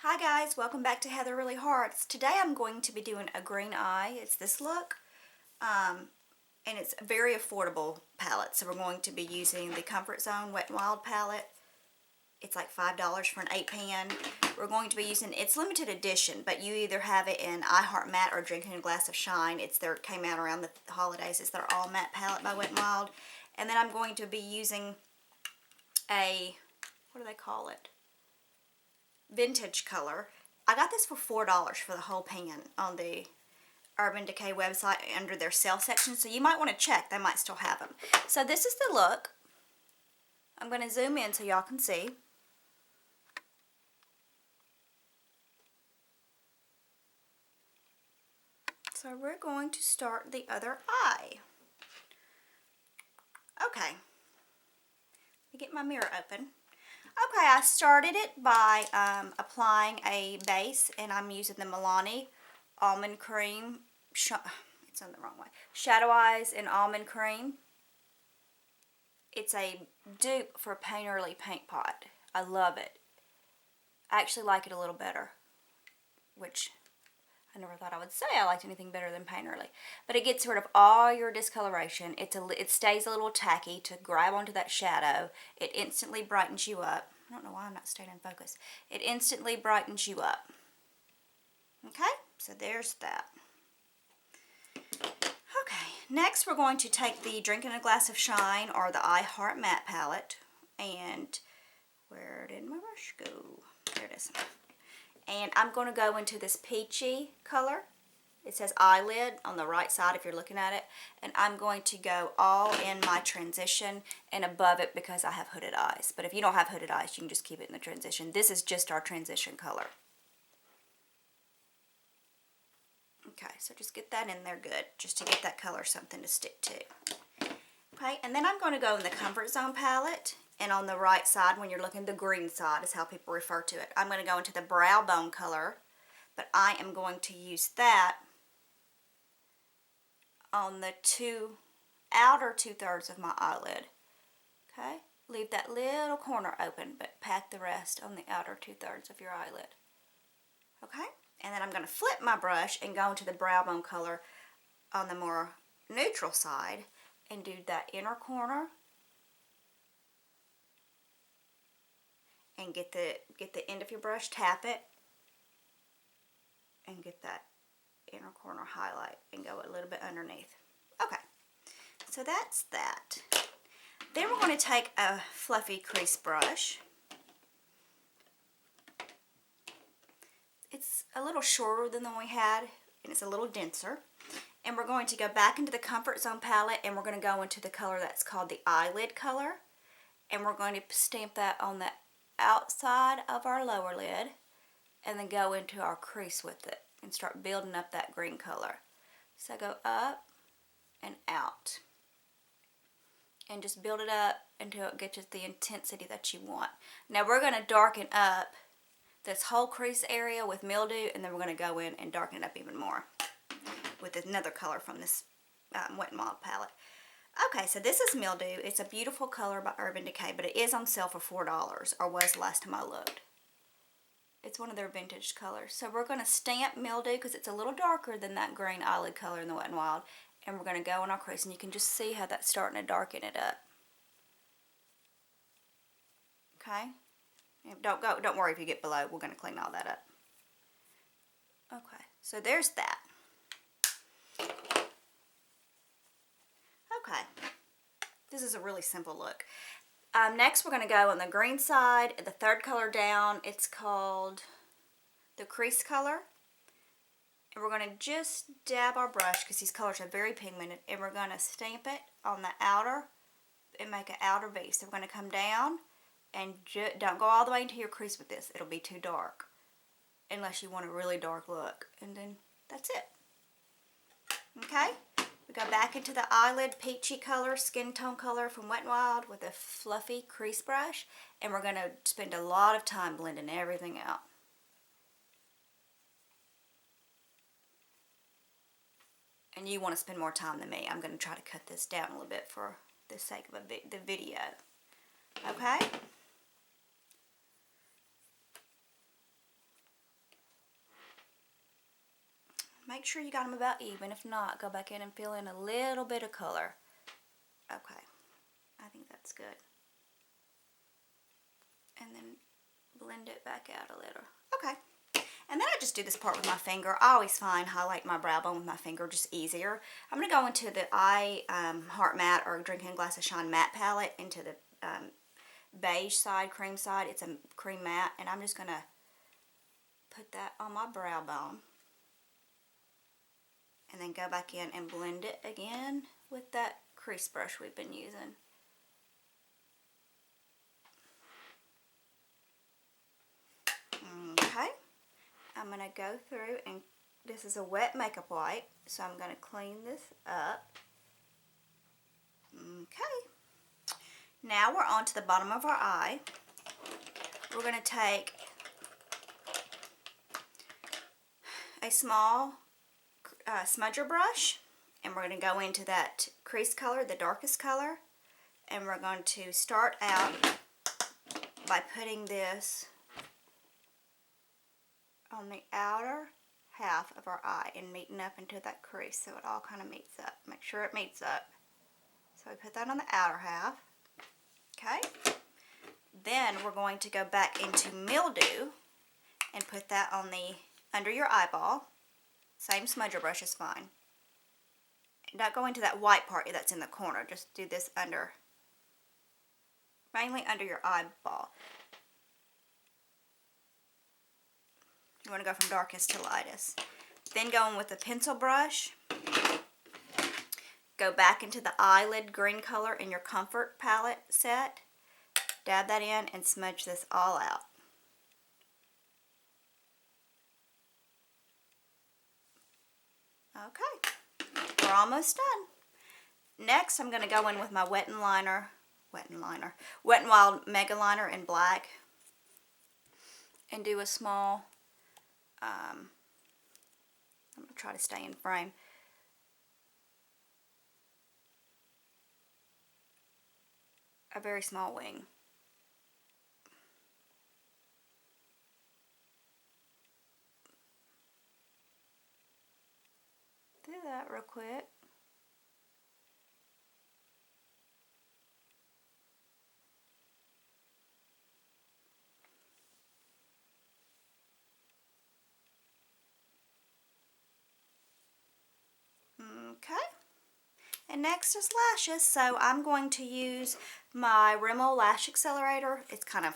Hi guys, welcome back to Heather Really Hearts. Today I'm going to be doing a green eye. It's this look, and it's a very affordable palette. So we're going to be using the Comfort Zone Wet n Wild palette. It's like $5 for an 8-pan. We're going to be using, it's limited edition, but you either have it in I Heart Matte or Drinking a Glass of Shine. It came out around the holidays. It's their all matte palette by Wet n Wild. And then I'm going to be using a, what do they call it? Vintage color. I got this for $4 for the whole pan on the Urban Decay website under their sale section, so you might want to check. They might still have them. So this is the look. I'm going to zoom in so y'all can see. So we're going to start the other eye. Okay. Let me get my mirror open. Okay, I started it by applying a base, and I'm using the Milani Almond Cream. It's on the wrong way. Shadow Eyes in Almond Cream. It's a dupe for Painterly Paint Pot. I love it. I actually like it a little better, which I never thought I would say I liked anything better than Painterly. But it gets rid of all your discoloration. It stays a little tacky to grab onto that shadow. It instantly brightens you up. I don't know why I'm not staying in focus. It instantly brightens you up. Okay, so there's that. Okay, next we're going to take the Drinking a Glass of Shine or the I Heart Matte palette. And where did my brush go? There it is. And I'm going to go into this peachy color. It says eyelid on the right side if you're looking at it. And I'm going to go all in my transition and above it because I have hooded eyes. But if you don't have hooded eyes, you can just keep it in the transition. This is just our transition color. Okay, so just get that in there good, just to get that color something to stick to. Okay, and then I'm going to go in the Comfort Zone palette. And on the right side, when you're looking, the green side is how people refer to it. I'm going to go into the Brow Bone color, but I am going to use that on the outer 2/3 of my eyelid. Okay, leave that little corner open, but pack the rest on the outer 2/3 of your eyelid. Okay, and then I'm going to flip my brush and go into the Brow Bone color on the more neutral side and do that inner corner. And get the end of your brush, tap it, and get that inner corner highlight and go a little bit underneath. Okay, so that's that. Then we're going to take a fluffy crease brush. It's a little shorter than the one we had, and it's a little denser. And we're going to go back into the Comfort Zone palette, and we're going to go into the color that's called the eyelid color. And we're going to stamp that on the outside of our lower lid and then go into our crease with it and start building up that green color. So go up and out and just build it up until it gets the intensity that you want. Now we're going to darken up this whole crease area with Mildew, and then we're going to go in and darken it up even more with another color from this Wet n Wild palette. Okay, so this is Mildew. It's a beautiful color by Urban Decay, but it is on sale for $4, or was the last time I looked. It's one of their vintage colors. So we're going to stamp Mildew because it's a little darker than that green eyelid color in the Wet n Wild. And we're going to go in our crease, and you can just see how that's starting to darken it up. Okay? And don't worry if you get below. We're going to clean all that up. Okay, so there's that. Okay, this is a really simple look. Next we're going to go on the green side, the third color down. It's called the crease color. And we're going to just dab our brush because these colors are very pigmented. And we're going to stamp it on the outer and make an outer V. So we're going to come down and don't go all the way into your crease with this. It'll be too dark unless you want a really dark look. And then that's it. Okay? We go back into the eyelid peachy color, skin tone color from Wet n Wild with a fluffy crease brush, and we're going to spend a lot of time blending everything out. And you want to spend more time than me. I'm going to try to cut this down a little bit for the sake of the video. Okay? Make sure you got them about even. If not, go back in and fill in a little bit of color. Okay, I think that's good. And then blend it back out a little. Okay. And then I just do this part with my finger. I always find highlight my brow bone with my finger just easier. I'm going to go into the Heart Matte or Drinking Glass of Shine Matte palette, into the beige side, cream side. It's a cream matte, and I'm just going to put that on my brow bone. And then go back in and blend it again with that crease brush we've been using. Okay. I'm going to go through, and this is a wet makeup wipe, so I'm going to clean this up. Okay. Now we're on to the bottom of our eye. We're going to take a small smudger brush, and we're going to go into that crease color, the darkest color, and we're going to start out by putting this on the outer half of our eye and meeting up into that crease so it all kind of meets up. Make sure it meets up. So we put that on the outer half. Okay. Then we're going to go back into Mildew and put that on the under your eyeball. Same smudger brush is fine. Don't go into that white part that's in the corner. Just do this under, mainly under your eyeball. You want to go from darkest to lightest. Then go in with a pencil brush. Go back into the eyelid green color in your Comfort palette set. Dab that in and smudge this all out. Okay, we're almost done. Next, I'm going to go in with my Wet n Wild Mega Liner in black and do a small, I'm going to try to stay in frame, a very small wing. Do that real quick. Okay. And next is lashes. So I'm going to use my Rimmel Lash Accelerator. It's kind of,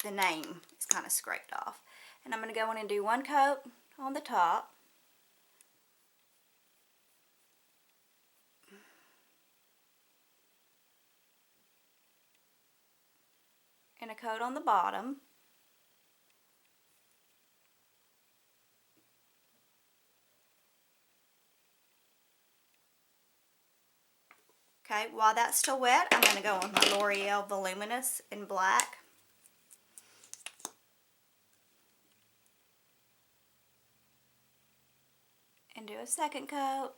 the name is kind of scraped off. And I'm going to go in and do one coat on the top. And a coat on the bottom. Okay, while that's still wet, I'm going to go with my L'Oreal Voluminous in black. And do a second coat.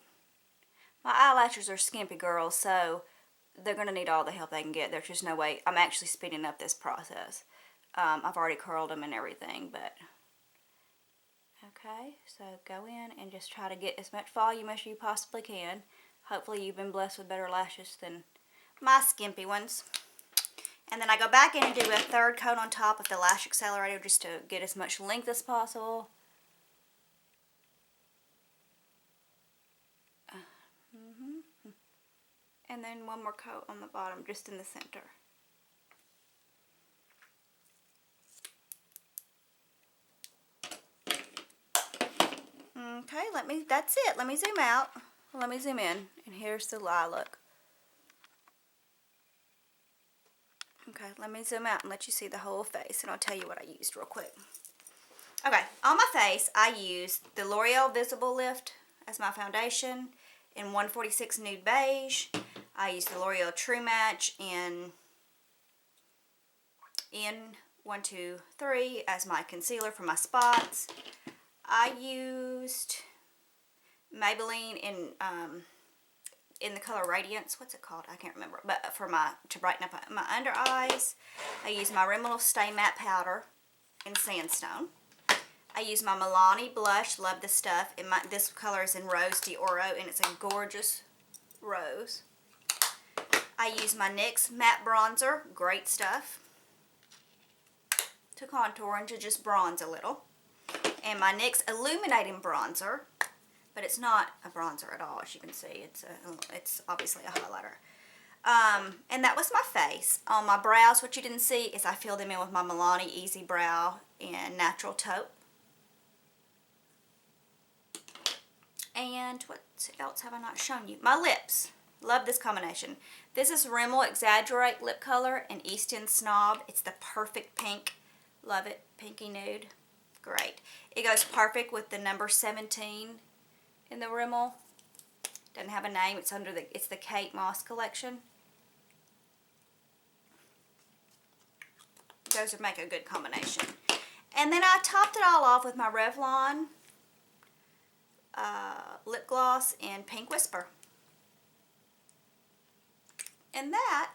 My eyelashes are skimpy, girls, so they're going to need all the help they can get. There's just no way. I'm actually speeding up this process. I've already curled them and everything, but... Okay, so go in and just try to get as much volume as you possibly can. Hopefully you've been blessed with better lashes than my skimpy ones. And then I go back in and do a third coat on top of the Lash Accelerator just to get as much length as possible. And then one more coat on the bottom, just in the center. Okay, that's it. Let me zoom out. Let me zoom in. And here's the eye look. Okay, let me zoom out and let you see the whole face, and I'll tell you what I used real quick. Okay, on my face, I used the L'Oreal Visible Lift as my foundation in 146 Nude Beige. I used the L'Oreal True Match in N123 as my concealer for my spots. I used Maybelline in the color Radiance. What's it called? I can't remember. But to brighten up my under eyes, I used my Rimmel Stay Matte Powder in Sandstone. I use my Milani blush. Love this stuff. And this color is in Rose d'Oro, and it's a gorgeous rose. I use my NYX matte bronzer. Great stuff to contour and to just bronze a little. And my NYX illuminating bronzer, but it's not a bronzer at all, as you can see. It's obviously a highlighter. And that was my face. On my brows, what you didn't see is I filled them in with my Milani Easy Brow in Natural Taupe. And what else have I not shown you? My lips. Love this combination. This is Rimmel Exaggerate lip color in East End Snob. It's the perfect pink. Love it. Pinky nude. Great. It goes perfect with the number 17 in the Rimmel. Doesn't have a name. It's the Kate Moss collection. Those would make a good combination. And then I topped it all off with my Revlon lip gloss in Pink Whisper. And that,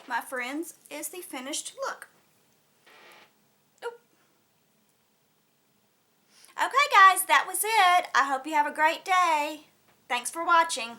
my friends, is the finished look. Oop. Okay guys, that was it. I hope you have a great day. Thanks for watching.